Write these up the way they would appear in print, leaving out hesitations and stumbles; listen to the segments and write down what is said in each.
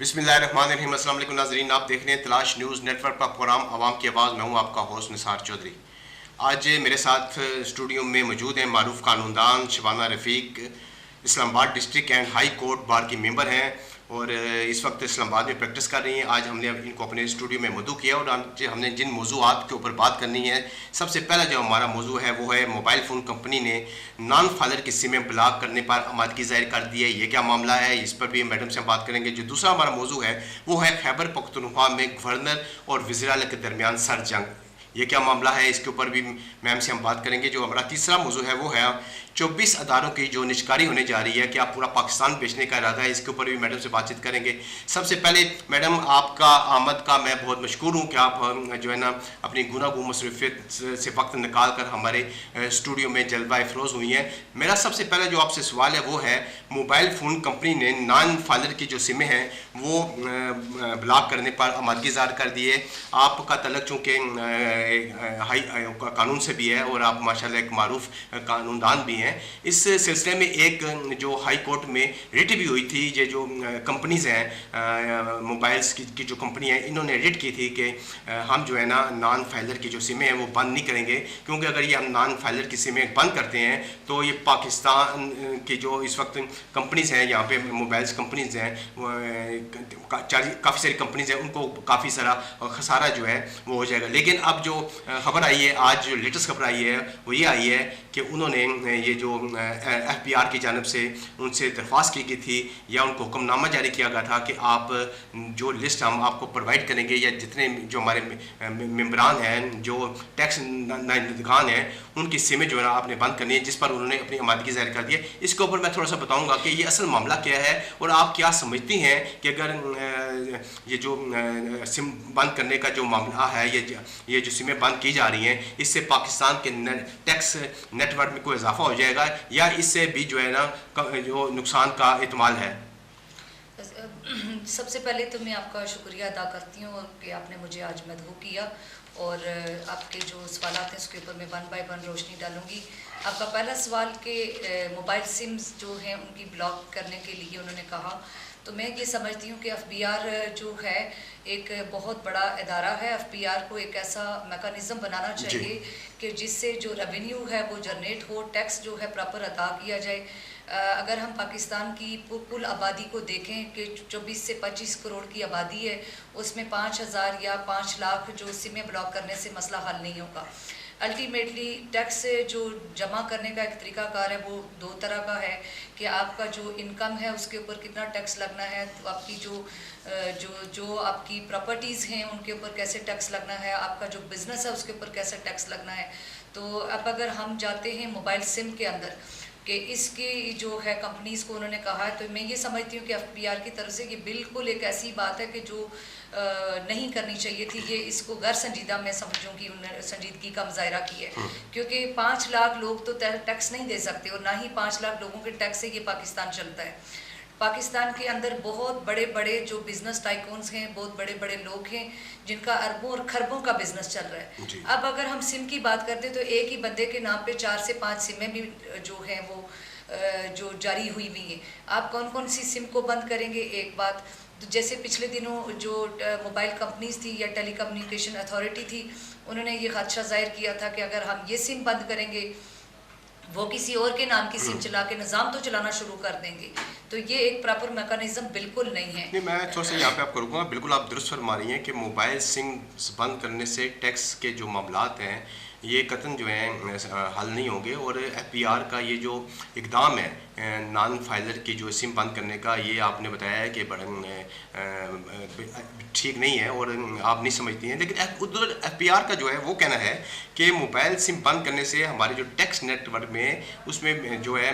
बिस्मिल्लाहिर्रहमानिर्रहीम। अस्सलाम वालेकुम नाज़रीन, आप देख रहे हैं तलाश न्यूज़ नेटवर्क का प्रोग्राम आवाम की आवाज़। मैं हूँ आपका होस्ट निसार चौधरी। आज मेरे साथ स्टूडियो में मौजूद हैं मारूफ कानूनदान Shabana Rafiq, Islamabad district and high court bar की मेंबर हैं और इस वक्त इस्लामाबाद में प्रैक्टिस कर रही हैं। आज हमने इनको अपने स्टूडियो में मदऊ किया और आज हमने जिन मौज़ूआत के ऊपर बात करनी है, सबसे पहला जो हमारा मौजू है वो है मोबाइल फ़ोन कंपनी ने नॉन फाइलर की सिमें ब्लॉक करने पर आमादगी ज़ाहिर कर दी है। ये क्या मामला है, इस पर भी मैडम से हम बात करेंगे। जो दूसरा हमारा मौजू है वो है खैबर पख्तूनख्वा में गवर्नर और वज़ीर-ए-आला के दरमियान सर जंग, ये क्या मामला है, इसके ऊपर भी मैम से हम बात करेंगे। जो हमारा तीसरा मौजू है वो है 24 अदारों की जो निष्कारी होने जा रही है, क्या पूरा पाकिस्तान बेचने का इरादा है, इसके ऊपर भी मैडम से बातचीत करेंगे। सबसे पहले मैडम, आपका आमद का मैं बहुत मशकूर हूँ कि आप जो है ना अपनी गुनागू मसरूफियत से वक्त निकाल कर हमारे स्टूडियो में जलवा अफरोज़ हुई हैं। मेरा सबसे पहले जो आपसे सवाल है वो है, मोबाइल फ़ोन कंपनी ने नॉन फाइलर की जो सिमें हैं वो ब्लॉक करने पर आमादगी ज़ाहिर कर दी है। आपका तल्लुक़ चूँकि हाई कानून से भी है और आप माशाल्लाह एक मारूफ कानूनदान भी हैं। इस सिलसिले में एक जो हाई कोर्ट में रिट भी हुई थी, ये जो कंपनीज़ हैं मोबाइल्स की जो कंपनी है, इन्होंने रिट की थी कि हम जो है ना नॉन फाइलर की जो सिमें हैं वो बंद नहीं करेंगे, क्योंकि अगर ये हम नॉन फाइलर की सिमें बंद करते हैं तो ये पाकिस्तान की जो इस वक्त कंपनीज़ हैं, यहाँ पे मोबाइल्स कंपनीज़ हैं, काफ़ी सारी कंपनीज़ हैं, उनको काफ़ी सारा खसारा जो है वो हो जाएगा। लेकिन अब जो खबर आई है, आज जो लेटेस्ट खबर आई है वो ये आई है कि उन्होंने ये जो FBR की जानब से उनसे दरख्वास्त की गई थी या उनको हुक्मनामा जारी किया गया था कि आप जो लिस्ट हम आपको प्रोवाइड करेंगे या जितने जो हमारे मेम्बरान हैं जो टैक्स नाइंदगान हैं उनकी सिमें जो है ना आपने बंद करनी है, जिस पर उन्होंने अपनी आमादगी जाहिर कर दी है। इसके ऊपर मैं थोड़ा सा बताऊंगा कि ये असल मामला क्या है और आप क्या समझती हैं कि अगर ये जो सिम बंद करने का जो मामला है, ये जो सिमें बंद की जा रही हैं, इससे पाकिस्तान के टैक्स नेटवर्क में कोई इजाफा हो जाएगा या इससे भी जो है ना जो नुकसान का एहतमाल है। सबसे पहले तो मैं आपका शुक्रिया अदा करती हूँ कि आपने मुझे आज मदऊ किया और आपके जो सवाल हैं उसके ऊपर मैं 1 बाय 1 रोशनी डालूँगी। आपका पहला सवाल कि मोबाइल सिम्स जो हैं उनकी ब्लॉक करने के लिए उन्होंने कहा, तो मैं ये समझती हूँ कि FBR जो है एक बहुत बड़ा इदारा है। FBR को एक ऐसा मेकानिज़म बनाना चाहिए कि जिससे जो रेवेन्यू है वो जनरेट हो, टैक्स जो है प्रॉपर अदा किया जाए। अगर हम पाकिस्तान की कुल आबादी को देखें कि 24 से 25 करोड़ की आबादी है, उसमें 5000 या 5 लाख जो सिमें ब्लॉक करने से मसला हल नहीं होगा। अल्टीमेटली टैक्स जो जमा करने का एक तरीकाकार है वो 2 तरह का है कि आपका जो इनकम है उसके ऊपर कितना टैक्स लगना है, तो आपकी जो आपकी प्रॉपर्टीज़ हैं उनके ऊपर कैसे टैक्स लगना है, आपका जो बिज़नेस है उसके ऊपर कैसे टैक्स लगना है। तो अब अगर हम जाते हैं मोबाइल सिम के अंदर कि इसकी जो है कंपनीज़ को उन्होंने कहा है, तो मैं ये समझती हूँ कि FBR की तरफ से ये बिल्कुल एक ऐसी बात है कि जो नहीं करनी चाहिए थी। ये इसको गैर संजीदा मैं समझूँ कि उन्होंने संजीदगी का मुजाहरा की है, क्योंकि 5 लाख लोग तो टैक्स नहीं दे सकते और ना ही 5 लाख लोगों के टैक्स से ये पाकिस्तान चलता है। पाकिस्तान के अंदर बहुत बड़े बड़े जो बिज़नेस टाइकून्स हैं, बहुत बड़े बड़े लोग हैं जिनका अरबों और खरबों का बिज़नेस चल रहा है। अब अगर हम सिम की बात करते तो एक ही बंदे के नाम पे 4 से 5 सिमें भी जो हैं वो जो जारी हुई हैं। आप कौन कौन सी सिम को बंद करेंगे? एक बात तो जैसे पिछले दिनों जो मोबाइल कंपनीज थी या टेली कम्युनिकेशन अथॉरिटी थी, उन्होंने ये खदशा जाहिर किया था कि अगर हम ये सिम बंद करेंगे वो किसी और के नाम की सिम चला के निज़ाम तो चलाना शुरू कर देंगे। तो ये एक प्रॉपर मैकेनिज्म बिल्कुल नहीं है। नहीं, मैं थोड़ा सा यहाँ पे आपको रुकूंगा। बिल्कुल आप दुरुस्त फरमा रही हैं कि मोबाइल सिम बंद करने से टैक्स के जो मामलात हैं ये कतन जो हैं हल नहीं होंगे और FBR का ये जो इकदाम है नॉन फाइलर की जो सिम बंद करने का, ये आपने बताया है कि ठीक नहीं है और आप नहीं समझती हैं। लेकिन उधर FBR का जो है वो कहना है कि मोबाइल सिम बंद करने से हमारे जो टैक्स नेटवर्क में उसमें जो है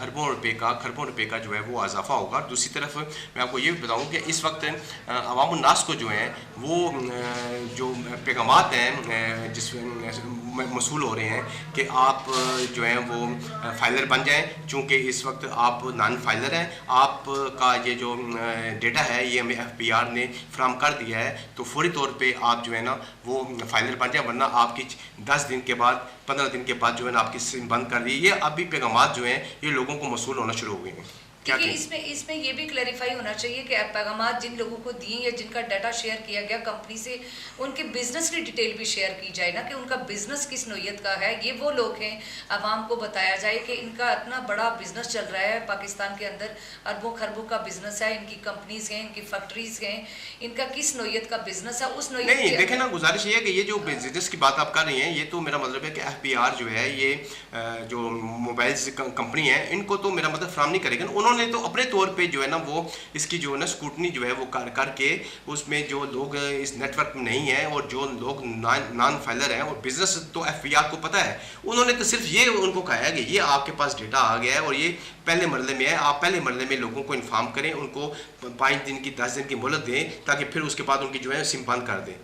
अरबों रुपए का खरबों रुपए का जो है वो इजाफा होगा। दूसरी तरफ मैं आपको ये भी बताऊँ कि इस वक्त अवाम उन्नास को जो है वो जो पैगामात हैं जिस मसूल हो रहे हैं कि आप जो हैं वो फाइलर बन जाएं, चूँकि इस वक्त आप नॉन फाइलर हैं, आपका ये जो डेटा है ये हमें FBR ने फ्राहम कर दिया है, तो फौरी तौर पे आप जो है ना वो फाइलर बन जाए, वरना आपकी 10 दिन के बाद 15 दिन के बाद जो है ना आपकी सिम बंद कर दी। ये अभी पैगामात जो हैं ये लोगों को मसूल होना शुरू हो गए हैं। क्या देखिए इसमें ये भी क्लैरिफाई होना चाहिए कि पैगाम जिन लोगों को दिए या जिनका डाटा शेयर किया गया कंपनी से, उनके बिजनेस की डिटेल भी शेयर की जाए ना, कि उनका बिजनेस किस नोयत का है। ये वो लोग हैं, आवाम को बताया जाए कि इनका इतना बड़ा बिजनेस चल रहा है पाकिस्तान के अंदर, अरबों खरबों का बिजनेस है, इनकी कंपनीज हैं, इनकी फैक्ट्रीज हैं, इनका किस नोयत का बिजनेस है, उस नोयत नहीं देखे ना, गुजारिश ये है कि ये जो बिजनेस की बात आप कर रही हैं, ये तो मेरा मतलब है कि FBR जो है ये जो मोबाइल्स कंपनी है, इनको तो मेरा मतलब फ्राहम नहीं करेगा। उन्होंने तो अपने तौर पे जो है ना वो इसकी जो है ना स्क्रूटनी जो है वो करके उसमें जो लोग इस नेटवर्क में नहीं है और जो लोग नॉन फाइलर हैं, और बिजनेस तो FBR को पता है, उन्होंने तो सिर्फ ये उनको कहा है कि ये आपके पास डेटा आ गया है और ये पहले मरले में है, आप पहले मरले में लोगों को इन्फॉर्म करें, उनको 5 दिन की 10 दिन की मोहलत दें, ताकि फिर उसके बाद उनकी जो है सिम बंद कर दें।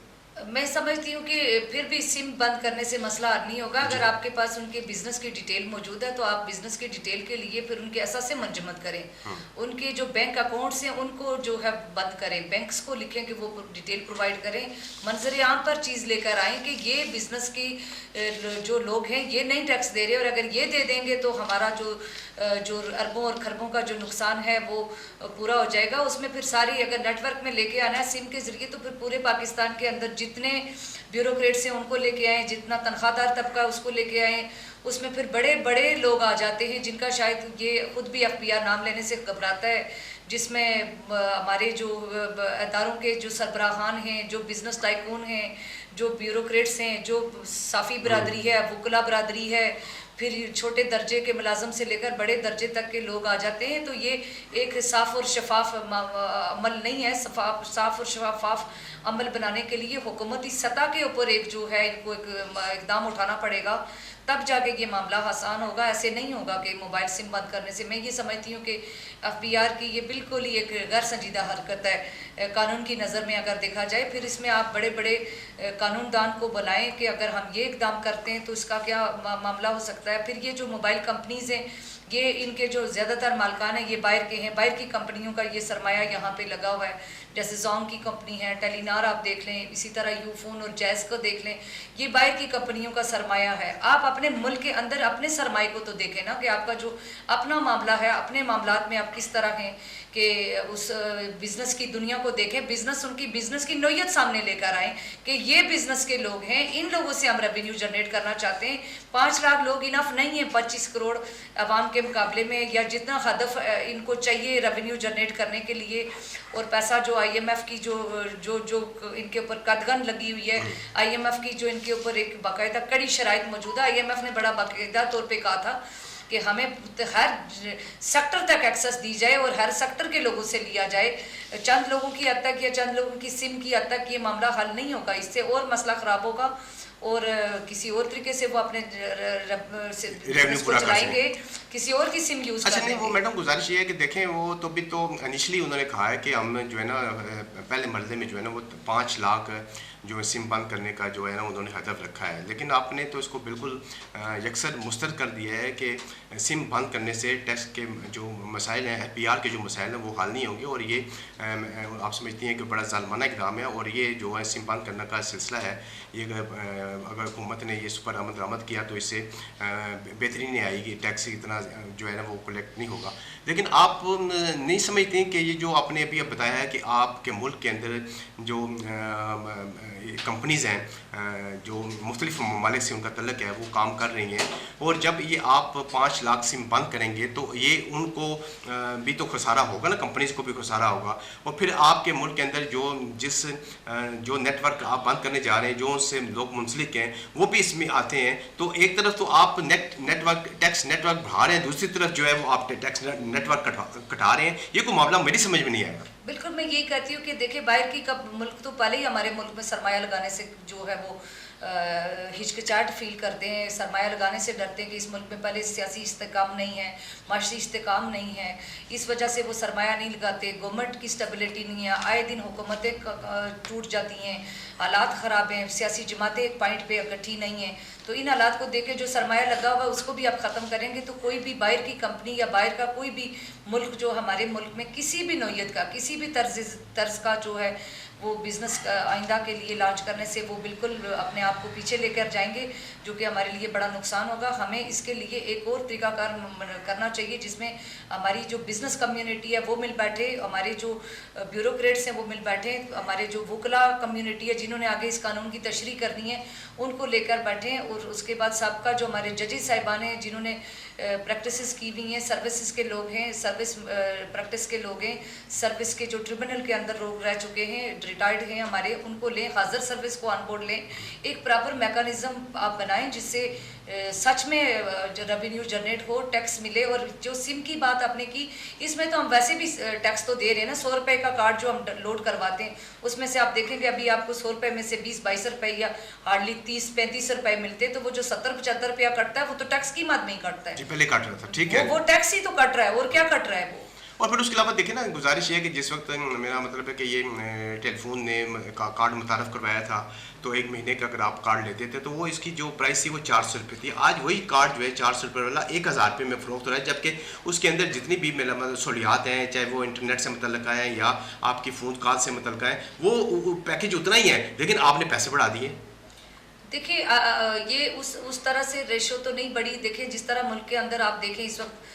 मैं समझती हूँ कि फिर भी सिम बंद करने से मसला हल नहीं होगा। अगर आपके पास उनके बिजनेस की डिटेल मौजूद है तो आप बिजनेस की डिटेल के लिए फिर उनके असासे मंजमत करें, उनके जो बैंक अकाउंट्स हैं उनको जो है बंद करें, बैंक्स को लिखें कि वो डिटेल प्रोवाइड करें, मंजर आम पर चीज़ लेकर आएँ कि ये बिजनेस की जो लोग हैं ये नहीं टैक्स दे रहे, और अगर ये दे देंगे तो हमारा जो अरबों और खरबों का जो नुकसान है वो पूरा हो जाएगा। उसमें फिर सारी अगर नेटवर्क में लेके आना है सिम के ज़रिए, तो फिर पूरे पाकिस्तान के अंदर जितने ब्यूरोक्रेट्स हैं उनको लेके आए, जितना तनख्वाहदार तबका उसको लेके आए, उसमें फिर बड़े बड़े लोग आ जाते हैं जिनका शायद ये खुद भी FBR नाम लेने से घबराता है, जिसमें हमारे जो अदारों के जो सरबराहान हैं, जो बिजनेस टाइकून हैं, जो ब्यूरोक्रेट्स हैं, जो साफ़ी बरादरी है, वकला बरादरी है, फिर छोटे दर्जे के मुलाजम से लेकर बड़े दर्जे तक के लोग आ जाते हैं। तो ये एक साफ़ और शफाफ अमल नहीं है। साफ़ और शफाफ अमल बनाने के लिए हुकूमती सतह के ऊपर एक जो है इनको एक इकदाम उठाना पड़ेगा, तब जाके ये मामला आसान होगा। ऐसे नहीं होगा कि मोबाइल सिम बंद करने से। मैं ये समझती हूँ कि FBR की ये बिल्कुल ही एक गैर संजीदा हरकत है कानून की नज़र में अगर देखा जाए। फिर इसमें आप बड़े बड़े कानूनदान को बुलाएं कि अगर हम ये इकदाम करते हैं तो इसका क्या मामला हो सकता है। फिर ये जो मोबाइल कंपनीज़ हैं, ये इनके जो ज़्यादातर मालकान हैं ये बाहर के हैं, बाहर की कंपनियों का ये सरमाया यहाँ पे लगा हुआ है। जैसे जोंग की कंपनी है, टेलीनार आप देख लें, इसी तरह यूफोन और जैज़ को देख लें, ये बाहर की कंपनियों का सरमाया है। आप अपने मुल्क के अंदर अपने सरमाए को तो देखें ना, कि आपका जो अपना मामला है, अपने मामलात में आप किस तरह हैं, कि उस बिज़नेस की दुनिया को देखें, बिज़नेस उनकी बिज़नेस की नोयत सामने लेकर आएँ कि ये बिज़नेस के लोग हैं, इन लोगों से हम रेवेन्यू जनरेट करना चाहते हैं। 5 लाख लोग इनफ नहीं है 25 करोड़ आवाम के मुकाबले में, या जितना हदफ इनको चाहिए रेवेन्यू जनरेट करने के लिए। और पैसा जो IMF की जो इनके ऊपर कदगन लगी हुई है, IMF की जो इनके ऊपर एक बाकायदा कड़ी शराइत मौजूद है। IMF ने बड़ा बाकायदा तौर पे कहा था कि हमें हर सेक्टर तक एक्सेस दी जाए और हर सेक्टर के लोगों से लिया जाए। चंद लोगों की हद तक या चंद लोगों की सिम की हद तक ये मामला हल नहीं होगा, इससे और मसला ख़राब होगा और किसी और तरीके से वो अपने रेवेन्यू को चलाएंगे, किसी और की सिम यूज़ अच्छा करेंगे। नहीं, वो मैडम गुजारिश ये है कि देखें, वो तो भी तो इनिशली उन्होंने कहा है कि हम जो है ना पहले मरले में जो है ना वो 5 लाख जो सिम बंद करने का जो है ना उन्होंने हदफ रखा है, लेकिन आपने तो इसको बिल्कुल यकसर मुस्तरद कर दिया है कि सिम बंद करने से टैक्स के जो मसाइल हैं, FBR के जो मसाइल हैं वो हल नहीं होंगे। और ये आप समझती हैं कि बड़ा ज़ालमाना इक़दाम है, और ये जो है सिम बंद करने का सिलसिला है, ये अगर हुकूमत ने इस पर अमल दरामद किया तो इससे बेहतरी नहीं आएगी, टैक्स इतना जो है ना वो कलेक्ट नहीं होगा। लेकिन आप नहीं समझते कि ये जो आपने अभी बताया है कि आपके मुल्क के अंदर जो कंपनीज़ हैं जो मुख्तलिफ ममालिक से उनका तल्लक है वो काम कर रही हैं, और जब ये आप 5 लाख सिम बंद करेंगे तो ये उनको भी तो खसारा होगा ना, कंपनीज़ को भी खसारा होगा। और फिर आपके मुल्क के अंदर जो नेटवर्क आप बंद करने जा रहे हैं, जो उनसे लोग मुंसलिक हैं, वो भी इसमें आते हैं। तो एक तरफ तो आप टैक्स नेटवर्क बढ़ा रहे हैं, दूसरी तरफ जो है वो आप टैक्स नेटवर्क कटा रहे हैं। ये कोई मामला मेरी समझ में नहीं आएगा। बिल्कुल मैं यही कहती हूँ कि देखिए, बाहर की मुल्क तो पहले ही हमारे मुल्क में सरमाया लगाने से जो है वो हिचकिचाहट फील करते हैं, सरमाया लगाने से डरते हैं कि इस मुल्क में पहले सियासी इस्तेकाम नहीं है, माशी इस्तेकाम नहीं है, इस वजह से वो सरमाया नहीं लगाते। गवर्नमेंट की स्टेबिलिटी नहीं है, आए दिन हुकूमतें टूट जाती हैं, हालात ख़राब हैं, सियासी जमातें एक पॉइंट पे इकट्ठी नहीं हैं। तो इन हालात को देख के जो सरमाया लगा हुआ है उसको भी आप ख़त्म करेंगे तो कोई भी बाहर की कंपनी या बाहर का कोई भी मुल्क जो हमारे मुल्क में किसी भी नौयत का, किसी भी तर्ज का जो है वो बिज़नेस आइंदा के लिए लॉन्च करने से वो बिल्कुल अपने आप को पीछे लेकर जाएंगे, जो कि हमारे लिए बड़ा नुकसान होगा। हमें इसके लिए एक और तरीकाकार करना चाहिए जिसमें हमारी जो बिज़नेस कम्युनिटी है वो मिल बैठे, हमारे जो ब्यूरोक्रेट्स हैं वो मिल बैठे, हमारे जो वकला कम्युनिटी है जिन्होंने आगे इस कानून की तशरीह करनी है उनको लेकर बैठें, और उसके बाद सबका जो हमारे जजेस साहिबान हैं जिन्होंने प्रैक्टिसेस की हुई हैं, सर्विसेज के लोग हैं, सर्विस प्रैक्टिस के लोग हैं, सर्विस के जो ट्रिब्यूनल के अंदर लोग रह चुके हैं, रिटायर्ड हैं हमारे, उनको लें, हाजिर सर्विस को ऑन बोर्ड लें। एक प्रॉपर मैकेनिज्म आप बनाएं जिससे सच में जो रेवेन्यू जनरेट हो, टैक्स मिले। और जो सिम की बात आपने की, इसमें तो हम वैसे भी टैक्स तो दे रहे हैं ना। 100 रुपये का कार्ड जो हम लोड करवाते हैं उसमें से आप देखेंगे अभी आपको 100 रुपये में से 20-22 रुपये या हार्डली 30-35 रुपये मिलते हैं, तो वो जो 70-75 रुपया कटता है वो तो टैक्स की मद में ही कटता है। पहले काट रहा था, ठीक है, वो टैक्स ही तो कट रहा है, और क्या कट रहा है वो। और फिर उसके अलावा देखिए ना, गुजारिश ये है कि जिस वक्त मेरा मतलब है कि ये टेलीफोन ने कार्ड मुतारफ़ करवाया था, तो 1 महीने का अगर आप कार्ड लेते थे तो वो इसकी जो प्राइस थी वो 400 रुपये थी। आज वही कार्ड जो है 400 रुपये वाला 1000 रुपये में फ़रोख्त हो रहा है, जबकि उसके अंदर जितनी भी मतलब सहूलियात हैं, चाहे वो इंटरनेट से मुतल्लिक़ हैं या आपकी फ़ोन कॉल से मुतल्लिक़ हैं, वो पैकेज उतना ही है, लेकिन आपने पैसे बढ़ा दिए। देखिए ये उस तरह से रेशो तो नहीं बढ़ी। देखिए जिस तरह मुल्क के अंदर आप देखें इस वक्त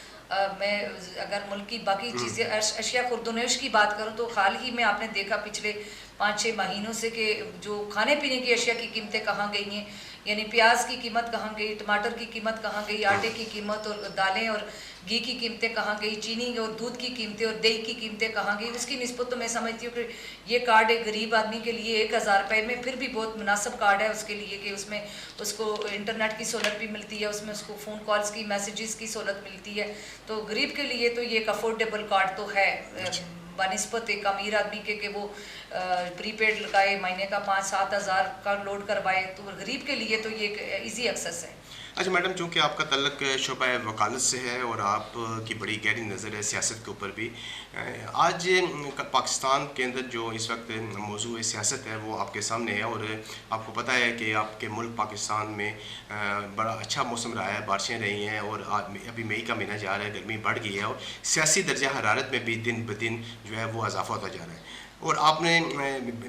मैं अगर मुल्क की बाकी चीज़ें अशिया खुर्दोनोश की बात करूं तो हाल ही में आपने देखा पिछले 5-6 महीनों से कि जो खाने पीने की अशिया की कीमतें कहाँ गई हैं, यानी प्याज की कीमत कहाँ गई, टमाटर की कीमत कहाँ गई, आटे की कीमत और दालें और घी की कीमतें कहाँ गई, चीनी और दूध की कीमतें और दही की कीमतें कहाँ गई। उसकी निस्बत तो मैं समझती हूँ कि ये कार्ड एक गरीब आदमी के लिए 1000 रुपये में फिर भी बहुत मुनासिब कार्ड है उसके लिए, कि उसमें उसको इंटरनेट की सहूलत भी मिलती है, उसमें उसको फ़ोन कॉल्स की, मैसेजेस की सहूलत मिलती है। तो गरीब के लिए तो ये एक अफोर्डेबल कार्ड तो है बनिस्बत एक अमीर आदमी के, कि वो प्रीपेड लगाए, महीने का 5-7 हज़ार का लोड करवाए, तो गरीब के लिए तो ये एक ईजी एक्सेस है। अच्छा मैडम, चूँकि आपका तल्लक शोबा वकालत से है और आपकी बड़ी गहरी नज़र है सियासत के ऊपर भी, आज पाकिस्तान के अंदर जो इस वक्त मौजूद सियासत है वो आपके सामने है, और आपको पता है कि आपके मुल्क पाकिस्तान में बड़ा अच्छा मौसम रहा है, बारिशें रही हैं, और अभी मई का महीना जा रहा है, गर्मी बढ़ गई है, और सियासी दर्जा हरारत में भी दिन ब दिन जो है वो इजाफा होता जा रहा है। और आपने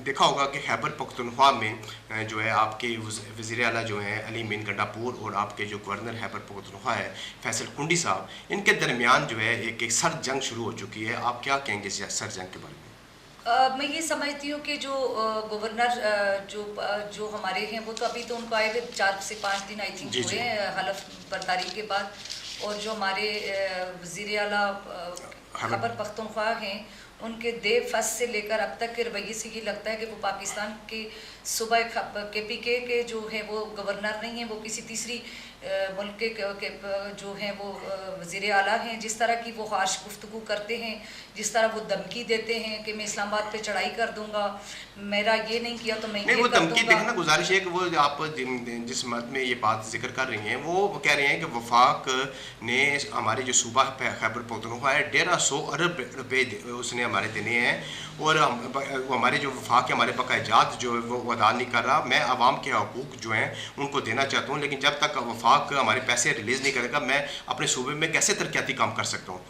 देखा होगा कि खैबर पख्तूनख्वा में जो है आपके वज़ीर आला जो हैं अली मीन गंडापुर, और आपके जो गवर्नर खैबर पख्तूनख्वा है फैसल कुंडी साहब, इनके दरमियान जो है एक सर्द जंग शुरू हो चुकी है। आप क्या कहेंगे इस सर्द जंग के बारे में? मैं ये समझती हूँ कि जो गवर्नर जो हमारे हैं वो तो अभी तो उनको आए हुए 4 से 5 दिन आई थिंक हुए हैं हलफ बर्दारी के बाद, और जो हमारे वज़ीर आला खैबर पख्तूनख्वा हैं उनके दे फस से लेकर अब तक के रवैये से ये लगता है कि वो पाकिस्तान के सूबा KPK के जो है वो गवर्नर नहीं हैं, वो किसी तीसरी मुल्क के जो हैं वो वज़ीर आला हैं। जिस तरह की वो हाश गुफ्तगू करते हैं, जिस तरह वो धमकी देते हैं कि मैं इस्लामाबाद पे चढ़ाई कर दूंगा, मेरा ये नहीं किया तो मैं ये वो कर धमकी दूंगा। देखना, गुजारिश है कि वो आप जिस मत में ये बात जिक्र कर रही हैं वो कह रहे हैं कि वफाक ने हमारे जो सूबा खैबर पख्तूनख्वा है 150 अरब रुपये उसने हमारे देने हैं, और हमारे जो वफाक हमारे बकायजात जो है वो अदा नहीं कर रहा। मैं आवाम के हकूक़ जो हैं उनको देना चाहता हूँ, लेकिन जब तक वफाक हमारे पैसे रिलीज़ नहीं करेगा मैं अपने सूबे में कैसे तरक्याती काम कर सकता हूँ?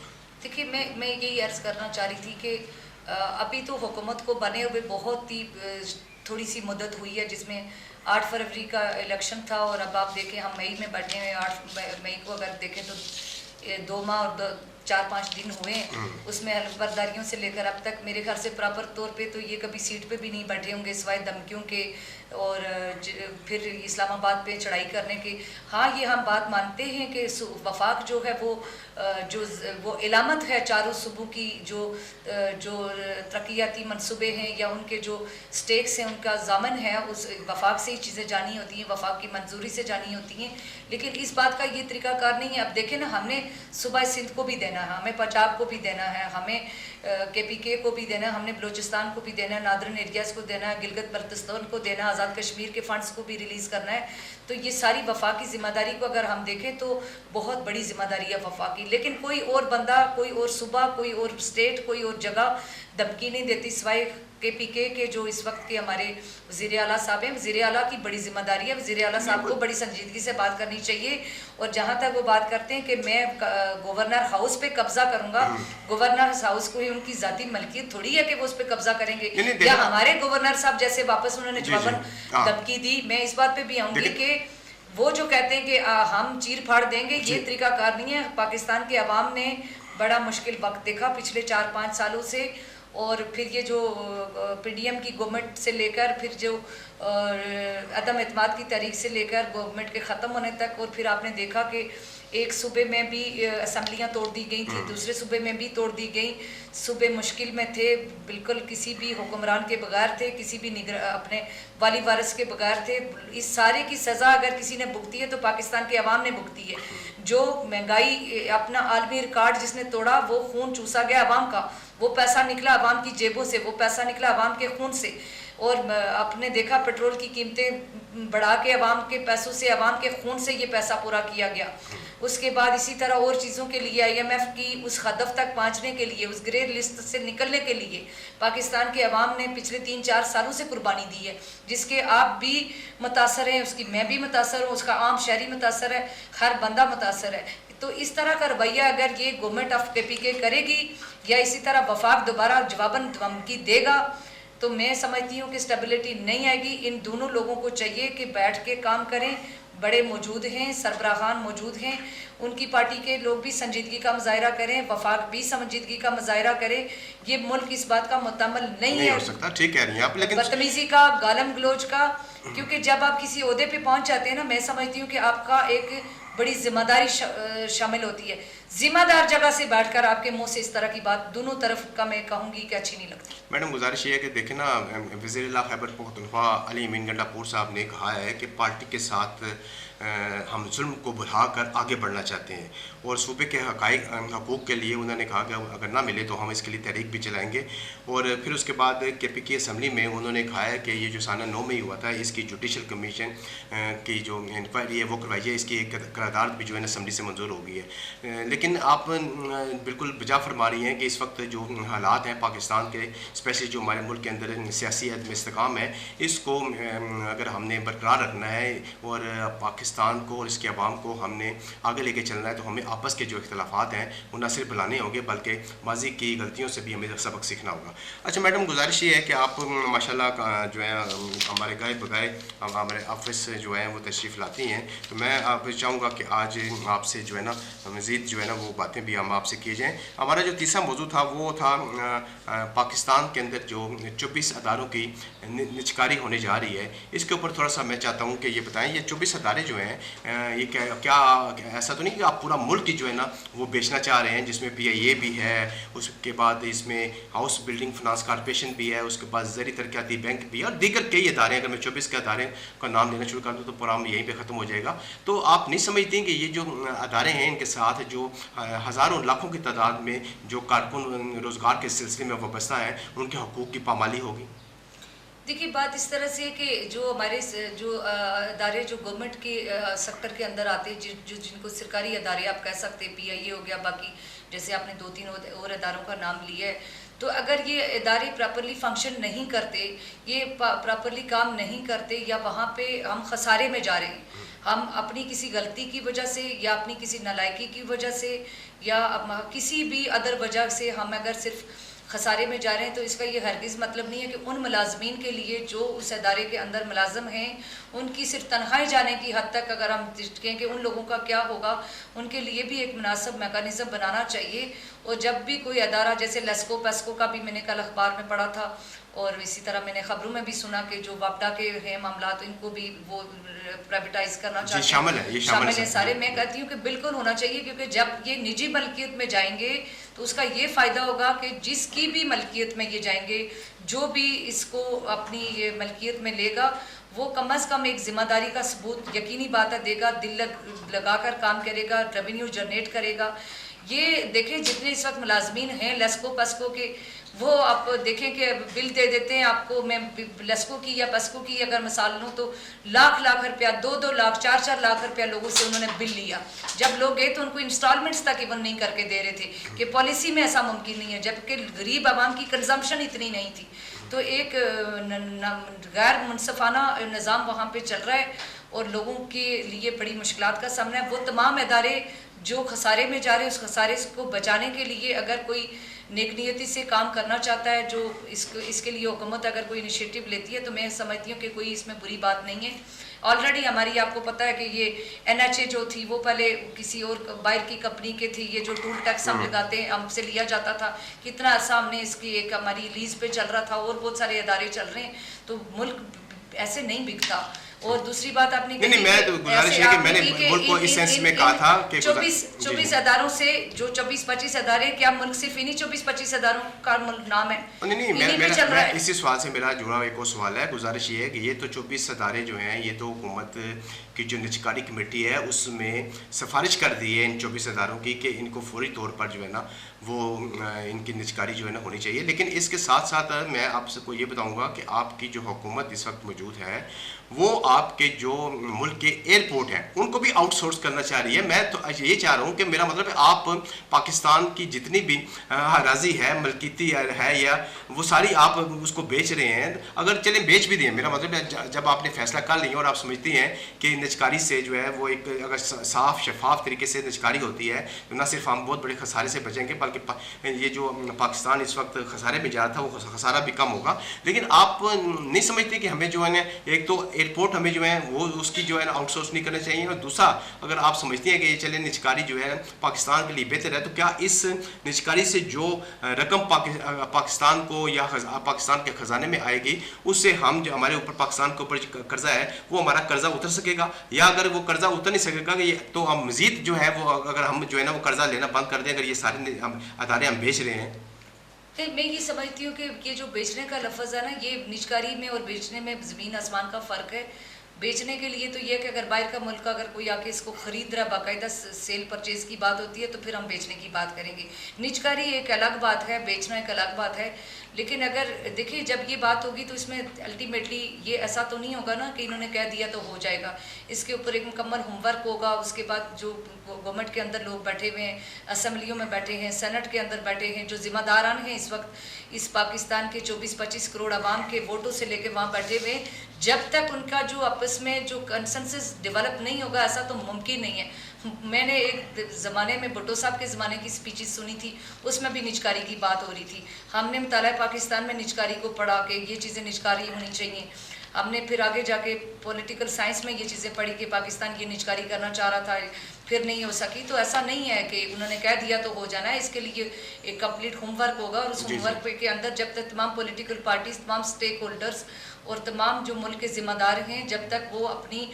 देखिए मैं यही अर्ज़ करना चाह रही थी कि अभी तो हुकूमत को बने हुए बहुत ही थोड़ी सी मदद हुई है, जिसमें 8 फरवरी का इलेक्शन था, और अब आप देखें हम मई में बैठे हुए 8 मई को अगर देखें तो 2 माह और 4-5 दिन हुए हैं। उसमें हलफबर्दारियों से लेकर अब तक मेरे ख्याल से प्रॉपर तौर पे तो ये कभी सीट पे भी नहीं बैठे होंगे सिवाय धमकियों के और फिर इस्लामाबाद पे चढ़ाई करने की। हाँ, ये हम बात मानते हैं कि वफाक जो है वो इलामत है चारों सूबों की, जो तरक्याती मनसूबे हैं या उनके जो स्टेक्स हैं उनका ज़ामन है, उस वफाक से ही चीज़ें जानी होती हैं, वफाक की मंजूरी से जानी होती हैं। लेकिन इस बात का ये तरीकाकार नहीं है। अब देखें ना, हमने सूबा सिंध को भी देना है, हमें पंजाब को भी देना है, हमें KPK को भी देना है, हमने बलूचिस्तान को भी देना है, नादरन एरियाज़ को देना है, गिलगित बल्तिस्तान को देना है, आज़ाद कश्मीर के फ़ंड्स को भी रिलीज़ करना है। तो ये सारी वफाकी ज़िम्मेदारी को अगर हम देखें तो बहुत बड़ी ज़िम्मेदारी है वफाकी। लेकिन कोई और बंदा, कोई और सूबा, कोई और स्टेट, कोई और जगह धमकी नहीं देती सिवाय KPK के जो इस वक्त के हमारे वज़ीर आला साहब हैं, वज़ीर आला की बड़ी जिम्मेदारी है, वज़ीर आला साहब को बड़ी संजीदगी से बात करनी चाहिए। और जहाँ तक वो बात करते हैं कि मैं गवर्नर हाउस पे कब्जा करूंगा, गवर्नर हाउस को ही उनकी ज़ाती मलकियत थोड़ी है कि वो उस पर कब्जा करेंगे, या हमारे गवर्नर साहब जैसे वापस उन्होंने जवाबन धमकी दी। मैं इस बात पे भी आऊँगी कि वो जो कहते हैं कि हम चीर फाड़ देंगे, ये तरीकाकार नहीं है। पाकिस्तान के अवाम ने बड़ा मुश्किल वक्त देखा पिछले 4-5 सालों से, और फिर ये जो PDM की गवर्नमेंट से लेकर फिर जो अदम एतमाद की तारीख से लेकर गवर्नमेंट के ख़त्म होने तक, और फिर आपने देखा कि एक सूबे में भी असम्बलियाँ तोड़ दी गई थी, दूसरे सूबे में भी तोड़ दी गई। सूबे मुश्किल में थे, बिल्कुल किसी भी हुक्मरान के बगैर थे, किसी भी अपने वाली वारिस के बगैर थे। इस सारे की सज़ा अगर किसी ने भुगती है तो पाकिस्तान के अवाम ने भुगती है। जो महंगाई, अपना आलमी रिकॉर्ड जिसने तोड़ा, वो खून चूसा गया अवाम का, वो पैसा निकला अवाम की जेबों से, वो पैसा निकला अवाम के खून से। और आपने देखा पेट्रोल की कीमतें बढ़ा के अवाम के पैसों से, अवाम के खून से ये पैसा पूरा किया गया। उसके बाद इसी तरह और चीज़ों के लिए IMF की उस हदफ तक पहुँचने के लिए, उस ग्रे लिस्ट से निकलने के लिए पाकिस्तान के अवाम ने पिछले 3-4 सालों से कुर्बानी दी है, जिसके आप भी मुतासर हैं, उसकी मैं भी मुतासर हूँ, उसका आम शहरी मुतासर है, हर बंदा मुतासर है। तो इस तरह का रवैया अगर ये गवर्नमेंट ऑफ KPK करेगी, या इसी तरह वफाक दोबारा जवाबन धमकी देगा, तो मैं समझती हूँ कि स्टेबिलिटी नहीं आएगी। इन दोनों लोगों को चाहिए कि बैठ के काम करें। बड़े मौजूद हैं, सरबराहान मौजूद हैं, उनकी पार्टी के लोग भी संजीदगी का मुजाहरा करें, वफाक भी संजीदगी का मुजाहरा करें। ये मुल्क इस बात का मुतमल नहीं हो सकता। ठीक कह रही हैं आप, लेकिन बदतमीजी का, गालम गलोच का, क्योंकि जब आप किसी ओहदे पे पहुंच जाते हैं ना, मैं समझती हूँ कि आपका एक बड़ी जिम्मेदारी शामिल होती है। जिम्मेदार जगह से बैठकर आपके मुंह से इस तरह की बात दोनों तरफ का मैं कहूँगी कि अच्छी नहीं लगती। मैडम गुजारिश ये है कि देखें ना, वज़ीर खैबर पख्तूनख्वा अली अमीन गंडापुर साहब ने कहा है कि पार्टी के साथ हम जुल्म को बुलाकर आगे बढ़ना चाहते हैं, और सूबे के हकूक़ के लिए उन्होंने कहा कि अगर ना मिले तो हम इसके लिए तहरीक भी चलाएंगे। और फिर उसके बाद KPK असम्बली में उन्होंने कहा है कि ये जो साना 9 में हुआ था, इसकी जुडिशल कमीशन की जो इंक्वायरी है वो करवाइए, इसकी एक करारदाद भी जो है ना असम्बली से मंजूर हो गई है। लेकिन आप बिल्कुल बजा फरमा रही हैं कि इस वक्त जो हालात हैं पाकिस्तान के, स्पेशली जो हमारे मुल्क के अंदर सियासी अदम इस्तेकाम है, इसको अगर हमने बरकरार रखना है और पाकिस्तान को और इसके अवाम को हमने आगे लेके चलना है, तो हमें आपस के जो इख्तलाफात हैं वो न सिर्फ बुलाने होंगे बल्कि माजी की गलतियों से भी हमें सबक सीखना होगा। अच्छा मैडम, गुजारिश ये है कि आप माशाल्लाह जो है हमारे गाय बगाए हमारे ऑफिस जो है वो तशरीफ़ लाती हैं, तो मैं आप चाहूँगा कि आज आपसे जो है ना मज़ीद जो है ना वो बातें भी हम आपसे किए जाएँ। हमारा जो तीसरा मौजू था वो था पाकिस्तान के अंदर जो 24 अदारों की निचकारी होने जा रही है, इसके ऊपर थोड़ा सा मैं चाहता हूँ कि ये बताएं, ये 24 अदारे जो हैं ये क्या ऐसा तो नहीं कि आप पूरा मुल्क ही जो है ना वो बेचना चाह रहे हैं, जिसमें PIA भी है, उसके बाद इसमें हाउस बिल्डिंग फाइनेंस कॉर्पोरेशन भी है, उसके बाद ज़री तरक्याती बैंक भी है, और दीगर कई अदारे। अगर मैं 24 के अदारे का नाम लेना शुरू कर दूँ तो प्रोग्राम यहीं पर ख़त्म हो जाएगा। तो आप नहीं समझती कि ये जो अदारे हैं इनके साथ जो हज़ारों लाखों की तादाद में जो कारकुन रोज़गार के सिलसिले में वाबस्ता है, उनके हकूक़ की पामाली होगी? देखिए, बात इस तरह से है कि जो हमारे जो अदारे जो गवर्नमेंट के सेक्टर के अंदर आते हैं, जो जिनको सरकारी अदारे आप कह सकते हैं, PIA हो गया, बाकी जैसे आपने 2-3 और अदारों का नाम लिया है, तो अगर ये इदारे प्रॉपरली फंक्शन नहीं करते, ये प्रॉपरली काम नहीं करते, या वहाँ पे हम खसारे में जा रहे हैं, हम अपनी किसी गलती की वजह से या अपनी किसी नालायकी की वजह से या किसी भी अदर वजह से हम अगर सिर्फ खसारे में जा रहे हैं, तो इसका ये हरगिज़ मतलब नहीं है कि उन मुलाजमीन के लिए जो उस अदारे के अंदर मुलाजम हैं, उनकी सिर्फ तनख्वाही जाने की हद तक अगर हम कहें कि उन लोगों का क्या होगा, उनके लिए भी एक मुनासिब मैकेनिज़्म बनाना चाहिए। और जब भी कोई अदारा, जैसे लेस्को पेस्को का भी मैंने कल अखबार में पढ़ा था, और इसी तरह मैंने खबरों में भी सुना कि जो वापडा के हैं मामला, तो इनको भी वो प्राइवेटाइज करना चाहते हैं, शामिल है सारे। मैं कहती हूँ कि बिल्कुल होना चाहिए, क्योंकि जब ये निजी मलकियत में जाएंगे तो उसका ये फ़ायदा होगा कि जिसकी भी मलकियत में ये जाएंगे, जो भी इसको अपनी ये मलकियत में लेगा, वो कम अज़ कम एक ज़िम्मेदारी का सबूत यकीनी बात है देगा, दिल लगा कर काम करेगा, रेवेन्यू जनरेट करेगा। ये देखें, जितने इस वक्त मुलाजमीन हैं लेस्को पेस्को के, वो आप देखें कि बिल दे देते हैं आपको। मैं लेस्को की या पेस्को की अगर मिसाल लूँ तो लाख रुपया, 2-2 लाख, 4-4 लाख रुपया लोगों से उन्होंने बिल लिया। जब लोग गए तो उनको इंस्टॉलमेंट्स तक इवन नहीं करके दे रहे थे, कि पॉलिसी में ऐसा मुमकिन नहीं है, जबकि गरीब आवाम की कंजम्पशन इतनी नहीं थी। तो एक गैर मुनसफाना निज़ाम वहाँ पे चल रहा है और लोगों के लिए बड़ी मुश्किलात का सामना है। वो तमाम इदारे जो खसारे में जा रहे हैं, उस खसारे को बचाने के लिए अगर कोई नेक नियति से काम करना चाहता है, जो इसके लिए हुकूमत अगर कोई इनिशिएटिव लेती है, तो मैं समझती हूँ कि कोई इसमें बुरी बात नहीं है। ऑलरेडी हमारी, आपको पता है कि ये NHA जो थी वो पहले किसी और बाहर की कंपनी के थी। ये जो टूल टैक्स हम लगाते हैं, हमसे लिया जाता था, कितना अर्सा हमने इसकी एक हमारी लीज पे चल रहा था और बहुत सारे इदारे चल रहे हैं। तो मुल्क ऐसे नहीं बिकता। और दूसरी बात आपने नहीं, मैं तो गुजारिश है कि मैंने मुल्क को इस सेंस में कहा था कि 24 अदारों से जो 24-25 अदारे, क्या मुल्क सिर्फ इन्हीं 24-25 अदारों का मुल्क नाम है? नहीं, मैं इसी सवाल से मेरा जुड़ा एक और सवाल है। गुजारिश ये है कि ये तो 24 अदारे जो हैं, ये तो हुकूमत की जो निजकारी कमेटी है उसमें सिफारिश कर दी है इन 24 अदारों की कि इनको फौरी तौर पर जो है ना वो इनकी निजकारी जो है ना होनी चाहिए। लेकिन इसके साथ साथ मैं आपसे को ये बताऊंगा कि आपकी जो हुकूमत इस वक्त मौजूद है वो आपके जो मुल्क के एयरपोर्ट हैं उनको भी आउटसोर्स करना चाह रही है। मैं तो ये चाह रहा हूँ कि मेरा मतलब है आप पाकिस्तान की जितनी भी हराजी है, मलकीती है, या वो सारी आप उसको बेच रहे हैं। अगर चले बेच भी दिए, मेरा मतलब है जब आपने फैसला कर लिया और आप समझती हैं कि निजकारी से जो है वो एक अगर साफ शफाफ तरीके से निजकारी होती है तो ना सिर्फ हम बहुत बड़े खसारे से बचेंगे, बल्कि ये जो पाकिस्तान इस वक्त खसारे में जा रहा था वो खसारा भी कम होगा। लेकिन आप नहीं समझते कि हमें जो है ना, एक तो एयरपोर्ट हमें जो है वो उसकी जो है ना आउटसोर्स नहीं करना चाहिए, और दूसरा अगर आप समझती हैं कि ये चले निजकारी जो है पाकिस्तान के लिए बेहतर है, तो क्या इस निजकारी से जो रकम पाकिस्तान को या पाकिस्तान के ख़जाने में आएगी उससे हम जो हमारे ऊपर पाकिस्तान के ऊपर कर्जा है वो हमारा कर्जा उतर सकेगा, या अगर वो कर्जा उतर नहीं सकेगा तो हम मज़ीद जो है वो अगर हम जो है ना वो कर्जा लेना बंद कर दें, अगर ये सारे अदारे हम बेच रहे हैं। मैं ये समझती हूँ कि ये जो बेचने का लफ्ज़ है ना, ये निजकारी में और बेचने में ज़मीन आसमान का फ़र्क है। बेचने के लिए तो ये कि अगर बाहर का मुल्क का अगर कोई आके इसको ख़रीद रहा, बाकायदा सेल परचेज की बात होती है, तो फिर हम बेचने की बात करेंगे। निजकारी एक अलग बात है, बेचना एक अलग बात है। लेकिन अगर देखिए जब ये बात होगी तो इसमें अल्टीमेटली ये ऐसा तो नहीं होगा ना कि इन्होंने कह दिया तो हो जाएगा। इसके ऊपर एक मुकम्मल होमवर्क होगा। उसके बाद जो गवर्नमेंट के अंदर लोग बैठे हुए हैं, असम्बलियों में बैठे हैं, सेनेट के अंदर बैठे हैं, जो ज़िम्मेदारान हैं इस वक्त इस पाकिस्तान के 24-25 करोड़ आवाम के वोटों से लेके वहाँ बैठे हुए, जब तक उनका जो आपस में जो कंसेंसस डेवलप नहीं होगा, ऐसा तो मुमकिन नहीं है। मैंने एक ज़माने में भुट्टो साहब के ज़माने की स्पीचेस सुनी थी, उसमें भी निजकारी की बात हो रही थी। हमने मुताला पाकिस्तान में निजकारी को पढ़ा के ये चीज़ें निजकारी होनी चाहिए। हमने फिर आगे जाके पॉलिटिकल साइंस में ये चीज़ें पढ़ी कि पाकिस्तान ये निजकारी करना चाह रहा था, फिर नहीं हो सकी। तो ऐसा नहीं है कि उन्होंने कह दिया तो हो जाना है। इसके लिए एक कंप्लीट होमवर्क होगा, और उस होमवर्क के अंदर जब तक तमाम पॉलिटिकल पार्टीज, तमाम स्टेक होल्डर्स और तमाम जो मुल्क के ज़िम्मेदार हैं, जब तक वो अपनी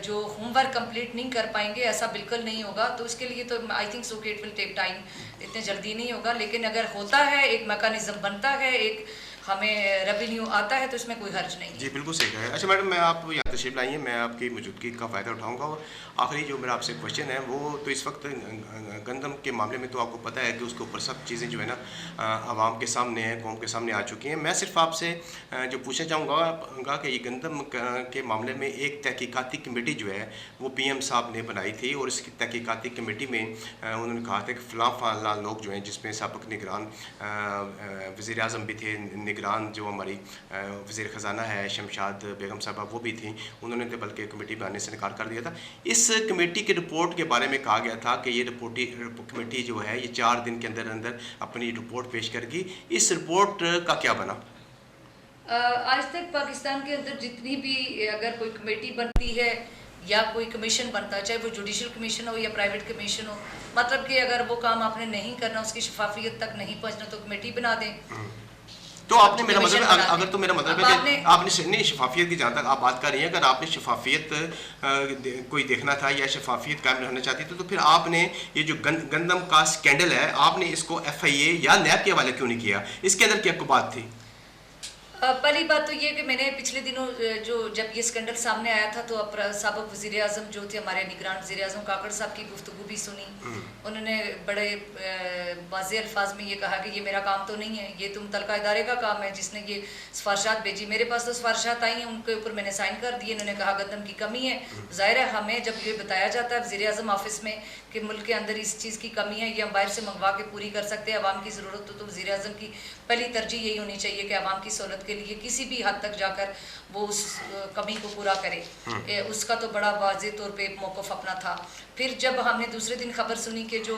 जो होमवर्क कंप्लीट नहीं कर पाएंगे, ऐसा बिल्कुल नहीं होगा। तो इसके लिए तो आई थिंक सो कि इट विल टेक टाइम, इतने जल्दी नहीं होगा। लेकिन अगर होता है, एक मैकेनिज्म बनता है, एक हमें रेवेन्यू आता है, तो इसमें कोई हर्ज नहीं। जी बिल्कुल सही है। अच्छा मैडम, मैं आप यहाँ तशरीफ लाई हैं, मैं आपकी मौजूदगी का फ़ायदा उठाऊंगा। और आखिरी जो मेरा आपसे क्वेश्चन है वो तो इस वक्त गंदम के मामले में तो आपको पता है कि उसके ऊपर सब चीज़ें जो है ना आवाम के सामने हैं, कौम के सामने आ चुकी हैं। मैं सिर्फ आपसे जो पूछना चाहूँगा कि ये गंदम के मामले में एक तहकीकाती कमेटी जो है वो PM साहब ने बनाई थी, और इसकी तहकीकाती कमेटी में उन्होंने कहा था कि फ़लाँ लोग जो हैं, जिसमें सबक निगरान वज़ीर आज़म भी थे, निगरान जो हमारी वज़ीर ख़जाना है शमशाद बेगम साहबा वो भी थी, उन्होंने तो बल्कि कमेटी बनाने से इनकार कर दिया था। इस कमेटी की रिपोर्ट के बारे में कहा गया था कि ये कमेटी जो है ये 4 दिन के अंदर अंदर अपनी रिपोर्ट पेश करेगी। इस रिपोर्ट का क्या बना? आज तक पाकिस्तान के अंदर जितनी भी अगर कोई कमेटी बनती है या कोई कमीशन बनता है, चाहे वो जुडिशल कमीशन हो या प्राइवेट कमीशन हो, मतलब कि अगर वो काम आपने नहीं करना, उसकी शफाफियत तक नहीं पहुँचना, तो कमेटी बना दें। तो आपने, मेरा मतलब है, अगर तो मेरा मतलब है कि आपने नहीं, शफाफियत की जहाँ तक आप बात कर रही हैं, अगर आपने शफाफियत कोई देखना था या शफाफियत कायम रहना चाहती थी, तो फिर आपने ये जो गंदम का स्कैंडल है, आपने इसको FIA या NAB के हवाले क्यों नहीं किया? इसके अंदर क्या बात थी? पहली बात तो ये कि मैंने पिछले दिनों जो जब ये स्कैंडल सामने आया था तो साबिक वज़ीर आज़म जो थे हमारे निगरान वज़ीर आज़म काकड़ साहब की गुफ्तगू भी सुनी। उन्होंने बड़े वाज़ेह अल्फाज में ये कहा कि ये मेरा काम तो नहीं है, ये तुम तलका इदारे का काम है जिसने ये सिफारशात भेजी। मेरे पास तो सिफारशात आई हैं, उनके ऊपर मैंने साइन कर दिए। उन्होंने कहा गंदम की कमी है। ज़ाहिर है हमें जब ये बताया जाता है वज़ीर आज़म ऑफिस में कि मुल्क के अंदर इस चीज़ की कमी है, ये हम बाहर से मंगवा के पूरी कर सकते हैं, आवाम की ज़रूरत तो वज़ीर आज़म की पहली तरजीह यही होनी चाहिए कि आवाम की सहूलत के लिए किसी भी हद तक जाकर वो उस कमी को पूरा करे। उसका तो बड़ा वाज़ेह तौर पे मौक़िफ़ अपना था। फिर जब हमने दूसरे दिन खबर सुनी कि जो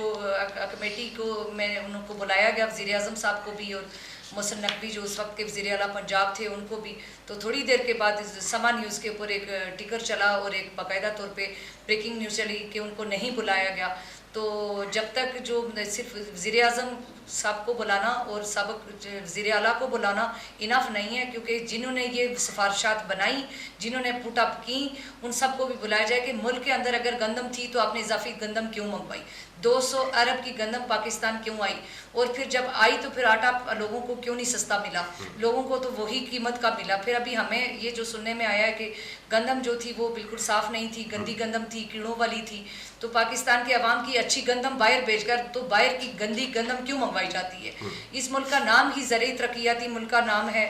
कमेटी को मैंने उनको बुलाया गया, वज़ीर आज़म साहब को भी और मोहसिन नकवी जो उस वक्त के वज़ीर आला पंजाब थे उनको भी, तो थोड़ी देर के बाद समा न्यूज़ के ऊपर एक टिकर चला और एक बाकायदा तौर पे ब्रेकिंग न्यूज़ चली कि उनको नहीं बुलाया गया। तो जब तक जो सिर्फ वज़ीर आज़म साहब को बुलाना और साबिक वज़ीर आला को बुलाना इनफ नहीं है, क्योंकि जिन्होंने ये सिफारशात बनाई, जिन्होंने पुट अप की, उन सबको भी बुलाया जाए कि मुल्क के अंदर अगर गंदम थी तो आपने इजाफी गंदम क्यों मंगवाई, 200 अरब की गंदम पाकिस्तान क्यों आई, और फिर जब आई तो फिर आटा लोगों को क्यों नहीं सस्ता मिला, लोगों को तो वही कीमत का मिला। फिर अभी हमें ये जो सुनने में आया है कि गंदम जो थी वो बिल्कुल साफ़ नहीं थी, गंदी गंदम थी, कीड़ों वाली थी। तो पाकिस्तान के अवाम की अच्छी गंदम बाहर भेजकर तो बाहर की गंदी गंदम क्यों मंगवाई जाती है। इस मुल्क का नाम ही ज़रई तरक्याती मुल्क का नाम है।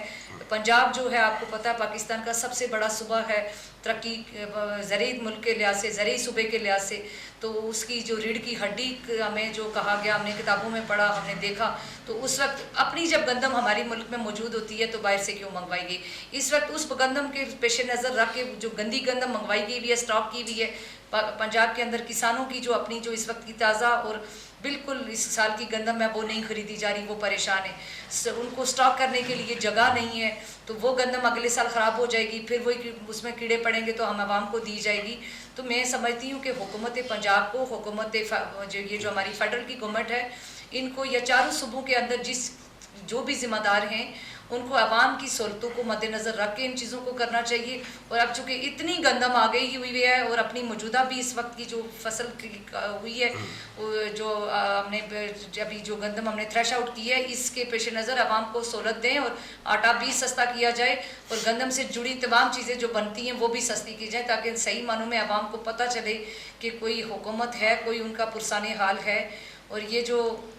पंजाब जो है आपको पता है पाकिस्तान का सबसे बड़ा सूबा है तरक्की ज़रई मुल्क के लिहाज से, ज़रई सूबे के लिहाज से। तो उसकी जो रीढ़ की हड्डी हमें जो कहा गया, हमने किताबों में पढ़ा, हमने देखा, तो उस वक्त अपनी जब गंदम हमारी मुल्क में मौजूद होती है तो बाहर से क्यों मंगवाई गई। इस वक्त उस गंदम के पेश नज़र रख के जो गंदी गंदम मंगवाई गई भी है, स्टॉक की भी है पंजाब के अंदर, किसानों की जो अपनी जो इस वक्त की ताज़ा और बिल्कुल इस साल की गंदम है वो नहीं खरीदी जा रही, वो परेशान है, उनको स्टॉक करने के लिए जगह नहीं है, तो वो गंदम अगले साल ख़राब हो जाएगी, फिर वही उसमें कीड़े पड़ेंगे तो हम आवाम को दी जाएगी। तो मैं समझती हूँ कि हुकूमत पंजाब को, हुकूमत ये जो हमारी फेडरल की गवर्नमेंट है, इनको या चारों सूबों के अंदर जो भी ज़िम्मेदार हैं उनको आवाम की सहूलतों को मद्देनज़र रख के इन चीज़ों को करना चाहिए। और अब चूँकि इतनी गंदम आ गई हुई है और अपनी मौजूदा भी इस वक्त की जो फसल हुई है, जो हमने अभी जो गंदम हमने थ्रेश आउट की है, इसके पेश नज़र आवाम को सहूलत दें और आटा भी सस्ता किया जाए और गंदम से जुड़ी तमाम चीज़ें जो बनती हैं वो भी सस्ती की जाए, ताकि सही मानों में आवाम को पता चले कि कोई हुकूमत है, कोई उनका पुरसाने हाल है। और ये जो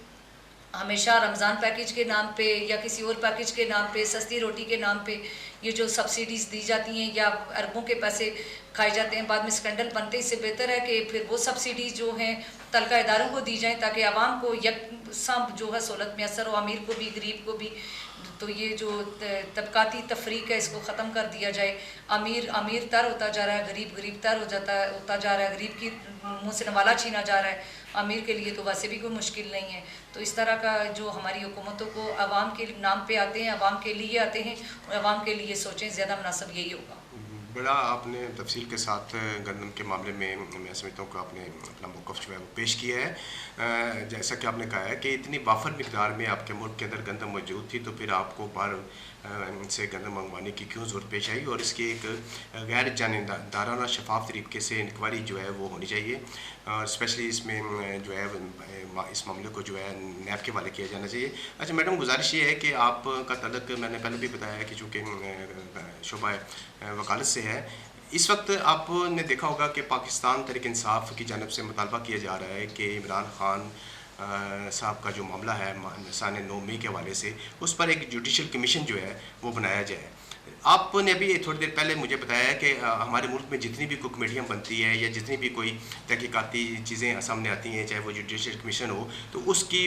हमेशा रमज़ान पैकेज के नाम पे या किसी और पैकेज के नाम पे, सस्ती रोटी के नाम पे ये जो सब्सिडीज़ दी जाती हैं या अरबों के पैसे खाए जाते हैं, बाद में स्कैंडल बनते, इससे बेहतर है कि फिर वो सब्सिडीज़ जो हैं तलका इदारों को दी जाएं ताकि आवाम को यकसां जो है सहूलत मैसर हो, अमीर को भी गरीब को भी। तो ये जो तबकाती तफरीक है इसको ख़त्म कर दिया जाए। अमीर तर होता जा रहा है, गरीब तर होता जा रहा है, गरीब की मुँह से नवाला छीना जा रहा है, अमीर के लिए तो वैसे भी कोई मुश्किल नहीं है। तो इस तरह का जो हमारी हुकूमतों को आवाम के नाम पे आते हैं, आवाम के लिए आते हैं और आवाम के लिए सोचें, ज़्यादा मुनासिब यही होगा। बड़ा आपने तफसील के साथ गंदम के मामले में मैं समझता हूँ कि आपने अपना मौक़िफ़ जो है वो पेश किया है। जैसा कि आपने कहा है कि इतनी वाफर मिकदार में आपके मुल्क के अंदर गंदम मौजूद थी, तो फिर आपको बाहर से गंदम मंगवाने की क्यों ज़रूरत पेश आई, और इसकी एक गैर जानिबदाराना शफाफ तरीके से इंक्वायरी जो है वो होनी चाहिए, और स्पेशली इसमें जो है इस मामले को जो है नैब के वाले किया जाना चाहिए। अच्छा मैडम, गुजारिश ये है कि आपका तल्लुक़ मैंने पहले भी बताया कि चूँकि शोबा वकालत से है, इस वक्त आपने देखा होगा कि पाकिस्तान तहरीक इंसाफ की जानिब से मुतालबा किया जा रहा है कि इमरान खान साहब का जो मामला है सन 9 मई के हवाले से, उस पर एक जुडिशल कमीशन जो है वो बनाया जाए। आपने अभी थोड़ी देर पहले मुझे बताया कि हमारे मुल्क में जितनी भी कोई कमेटियाँ बनती है या जितनी भी कोई तहकीकाती चीज़ें सामने आती हैं, चाहे वो जुडिशल कमीशन हो, तो उसकी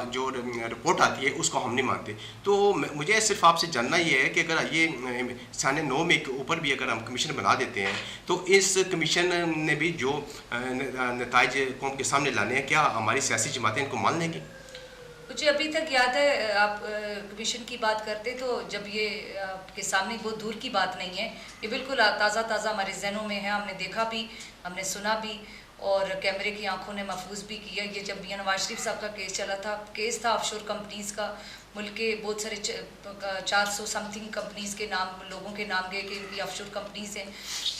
जो रिपोर्ट आती है उसको हम नहीं मानते। तो मुझे सिर्फ आपसे जानना ये है कि अगर ये सन 9 मई के ऊपर भी अगर हम कमीशन बना देते हैं, तो इस कमीशन ने भी जो नताइज कौम के सामने लाने हैं, क्या हमारी सियासी जमातें इनको मान लेंगी? मुझे अभी तक याद है, आप कमीशन की बात करते तो जब ये आपके सामने बहुत दूर की बात नहीं है, ये बिल्कुल ताज़ा हमारे जहनों में है, हमने देखा भी, हमने सुना भी और कैमरे की आंखों ने महफूज भी किया। ये जब मियां नवाज शरीफ साहब का केस चला था, केस था ऑफशोर कंपनीज़ का, मुल्क के बहुत सारे 400 समथिंग कंपनीज़ के नाम, लोगों के नाम गए कि इनकी ऑफशोर कंपनीज़ हैं।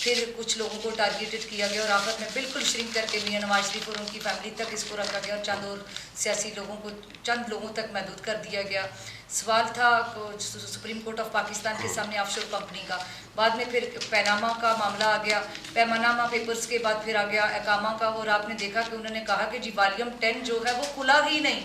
फिर कुछ लोगों को टारगेटेड किया गया और आखिर में बिल्कुल श्रिंक करके मियां नवाज शरीफ और उनकी फैमिली तक इसको रखा गया और चंद और सियासी लोगों को, चंद लोगों तक महदूद कर दिया गया। सवाल था सुप्रीम कोर्ट ऑफ पाकिस्तान के सामने ऑफशोर कंपनी का। बाद में फिर पैनामा का मामला आ गया, पैनामा पेपर्स के बाद फिर आ गया एकामा का, और आपने देखा कि उन्होंने कहा कि जी वॉल्यूम 10 जो है वो खुला ही नहीं,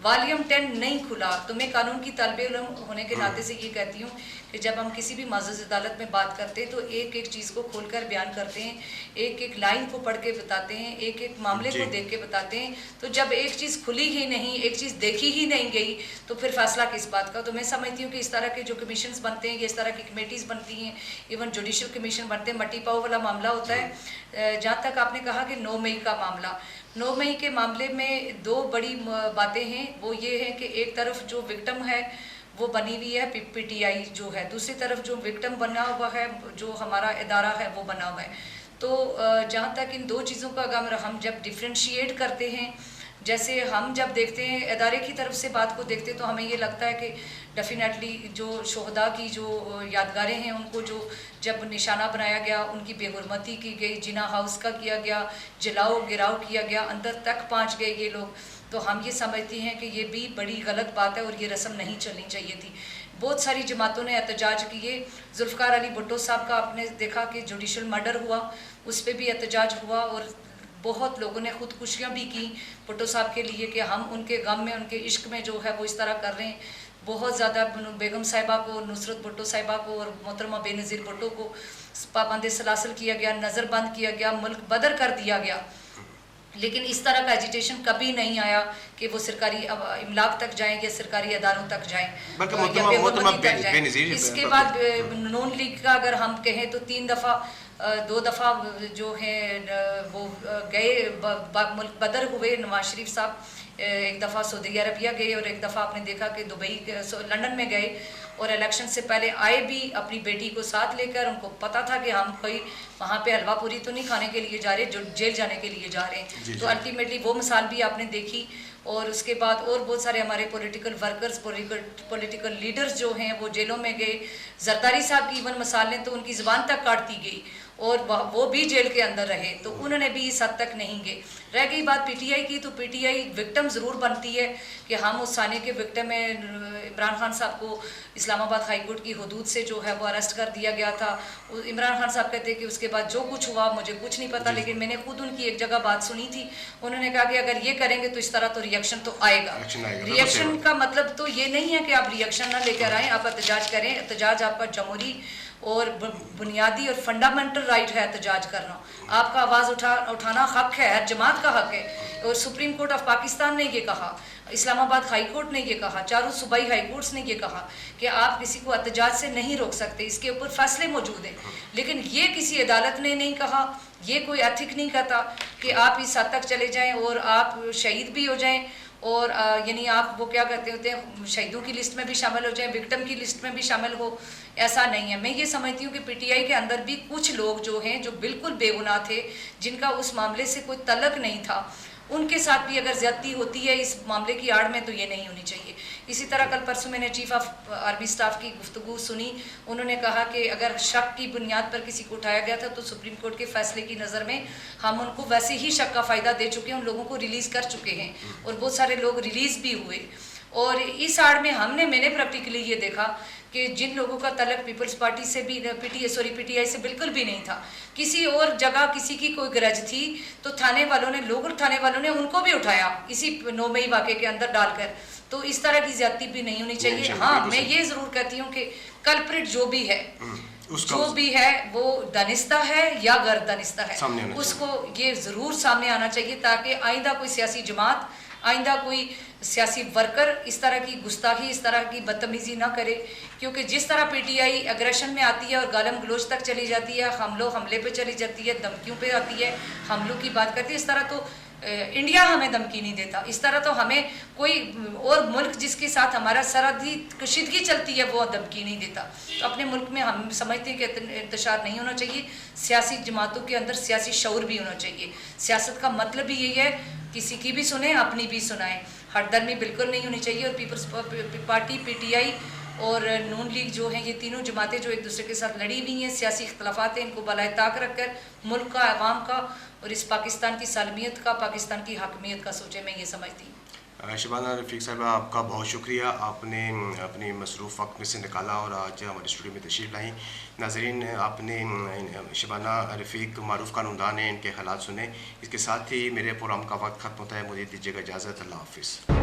वॉल्यूम 10 नहीं खुला। तो मैं कानून की तालिबे इल्म होने के नाते से ये कहती हूँ कि जब हम किसी भी माज़ूज़ अदालत में बात करते हैं तो एक एक चीज़ को खोलकर बयान करते हैं, एक एक लाइन को पढ़ के बताते हैं, एक एक मामले को देख के बताते हैं। तो जब एक चीज़ खुली ही नहीं, एक चीज़ देखी ही नहीं गई, तो फिर फैसला किस बात का। तो मैं समझती हूँ कि इस तरह के जो कमीशंस बनते हैं, इस तरह की कमेटीज़ बनती हैं, इवन जुडिशल कमीशन बनते हैं, मट्टी पाव वाला मामला होता है। जहाँ तक आपने कहा कि 9 मई का मामला, 9 मई के मामले में दो बड़ी बातें हैं। वो ये है कि एक तरफ जो विक्टिम है वो बनी हुई है पीटीआई जो है, दूसरी तरफ जो विक्टिम बना हुआ है, जो हमारा इदारा है वो बना हुआ है। तो जहाँ तक इन दो चीज़ों का अगर हम जब डिफ्रेंशिएट करते हैं, जैसे हम जब देखते हैं इदारे की तरफ से बात को देखते हैं तो हमें ये लगता है कि डेफिनेटली जो शोहदा की जो यादगारें हैं उनको जो जब निशाना बनाया गया, उनकी बेहुरमती की गई, जिना हाउस का किया गया, जलाओ गिराव किया गया, अंदर तक पहुँच गए ये लोग, तो हम ये समझते हैं कि ये भी बड़ी गलत बात है और ये रस्म नहीं चलनी चाहिए थी। बहुत सारी जमातों ने एहतजाज किए। जुल्फ़िकार अली भुट्टो साहब का आपने देखा कि जुडिशल मर्डर हुआ, उस पर भी एहतजाज हुआ और बहुत लोगों ने खुदकुशियाँ भी की भुट्टो साहब के लिए कि हम उनके गम में, उनके इश्क में जो है वो इस तरह कर रहे हैं। बहुत ज़्यादा बेगम साहिबा को, नुसरत भुट्टो साहिबा को और मोहतरमा बेनज़ीर भुट्टो को पाबंद सलासल किया गया, नज़रबंद किया गया, मुल्क बदर कर दिया गया। लेकिन इस तरह का एजिटेशन कभी नहीं आया कि वो सरकारी इमलाक तक जाएं या सरकारी अदारों तक जाएं या बेगुरमती तक जाएं। इसके बाद नून लीग का अगर हम कहें तो 2 दफ़ा जो है वो गए, मुल्क बदर हुए नवाज शरीफ साहब। एक दफ़ा सऊदी अरबिया गए और एक दफ़ा आपने देखा कि दुबई, लंदन में गए और इलेक्शन से पहले आए भी अपनी बेटी को साथ लेकर। उनको पता था कि हम कोई वहाँ पे हलवा पूरी तो नहीं खाने के लिए जा रहे, जो जेल जाने के लिए जा रहे हैं। तो अल्टीमेटली वो मिसाल भी आपने देखी। और उसके बाद और बहुत सारे हमारे पॉलिटिकल वर्कर्स, पॉलिटिकल लीडर्स जो हैं वो जेलों में गए। जरदारी साहब की इवन मिसाल लें तो उनकी ज़बान तक काट दी गई और वो भी जेल के अंदर रहे, तो उन्होंने भी इस हद तक नहीं गए। रह गई बात पीटीआई की, तो पीटीआई विक्टिम ज़रूर बनती है कि हम उस साने के विक्टिम में इमरान खान साहब को इस्लामाबाद हाई कोर्ट की हदूद से जो है वो अरेस्ट कर दिया गया था। इमरान खान साहब कहते हैं कि उसके बाद जो कुछ हुआ मुझे कुछ नहीं पता, लेकिन मैंने खुद उनकी एक जगह बात सुनी थी। उन्होंने कहा कि अगर ये करेंगे तो इस तरह तो रिएक्शन तो आएगा। रिएक्शन का मतलब तो ये नहीं है कि आप रिएक्शन ना लेकर आएँ, आप एहतजाज करें। एहतजाज आपका जमहूरी और बुनियादी और फंडामेंटल राइट है एहतजाज करना। आपका आवाज़ उठाना हक है, हर जमात का हक है। और सुप्रीम कोर्ट ऑफ पाकिस्तान ने ये कहा, इस्लामाबाद हाई कोर्ट ने ये कहा, चारों सूबाई हाई कोर्ट्स ने ये कहा कि आप किसी को एहतजाज से नहीं रोक सकते, इसके ऊपर फैसले मौजूद हैं। लेकिन ये किसी अदालत ने नहीं कहा, ये कोई एथिक नहीं कहता कि आप इस हद तक चले जाएँ और आप शहीद भी हो जाएँ और यानी आप वो क्या कहते होते हैं, शहीदों की लिस्ट में भी शामिल हो जाए, विक्टिम की लिस्ट में भी शामिल हो। ऐसा नहीं है। मैं ये समझती हूँ कि पीटीआई के अंदर भी कुछ लोग जो हैं जो बिल्कुल बेगुनाह थे, जिनका उस मामले से कोई तल्लक नहीं था, उनके साथ भी अगर ज्यादती होती है इस मामले की आड़ में तो ये नहीं होनी चाहिए। इसी तरह कल परसों मैंने चीफ ऑफ आर्मी स्टाफ की गुफ्तगू सुनी। उन्होंने कहा कि अगर शक की बुनियाद पर किसी को उठाया गया था तो सुप्रीम कोर्ट के फैसले की नज़र में हम उनको वैसे ही शक का फ़ायदा दे चुके हैं, उन लोगों को रिलीज़ कर चुके हैं और बहुत सारे लोग रिलीज़ भी हुए। और इस आड़ में मैंने प्रैक्टिकली ये देखा कि जिन लोगों का तलक पीपल्स पार्टी से भी पीटीआई से बिल्कुल भी नहीं था, किसी और जगह किसी की कोई गरज थी तो थाने वालों ने उनको भी उठाया इसी 9 मई वाक़े के अंदर डालकर। तो इस तरह की ज्यादती भी नहीं होनी चाहिए। हाँ, मैं ये ज़रूर कहती हूँ कि कल्प्रिट जो भी है वो दानिस्ता है या गैर दानिस्ता है, उसको ये ज़रूर सामने आना चाहिए ताकि आइंदा कोई सियासी जमात, आइंदा कोई सियासी वर्कर इस तरह की गुस्ताखी, इस तरह की बदतमीज़ी ना करे। क्योंकि जिस तरह पीटीआई एग्रेशन में आती है और गालम गलोच तक चली जाती है, हमले पे चली जाती है, धमकियों पे आती है, हमलों की बात करती है, इस तरह तो इंडिया हमें धमकी नहीं देता। इस तरह तो हमें कोई और मुल्क जिसके साथ हमारा सरहदी कशीदगी चलती है वो धमकी नहीं देता। तो अपने मुल्क में हम समझते हैं कि इंतशार नहीं होना चाहिए। सियासी जमातों के अंदर सियासी शऊर भी होना चाहिए। सियासत का मतलब ही यही है, किसी की भी सुने, अपनी भी सुनाएं। हटदर्मी बिल्कुल नहीं होनी चाहिए। और पीपल्स पार्टी PTI और नून लीग जो हैं, ये तीनों जमातें जो एक दूसरे के साथ लड़ी हुई हैं, सियासी इख्तलाफात हैं, इनको बलाए ताक रख कर मुल्क का, अवाम का और इस पाकिस्तान की सालमियत का, पाकिस्तान की हाकमियत का सोचे, मैं ये समझती हूँ। शबाना रफ़ीक साहिबा, आपका बहुत शुक्रिया, आपने अपने मसरूफ़ वक्त में से निकाला और आज हमारे स्टूडियो में तशरीफ़ लाई। नाज़रीन, आपने शबाना रफ़ीक मारूफ़ कानूनदान हैं, इनके हालात सुने। इसके साथ ही मेरे प्रोग्राम का वक्त ख़त्म होता है। मुझे दीजिएगा इजाज़त। अल्लाह हाफ़िज़।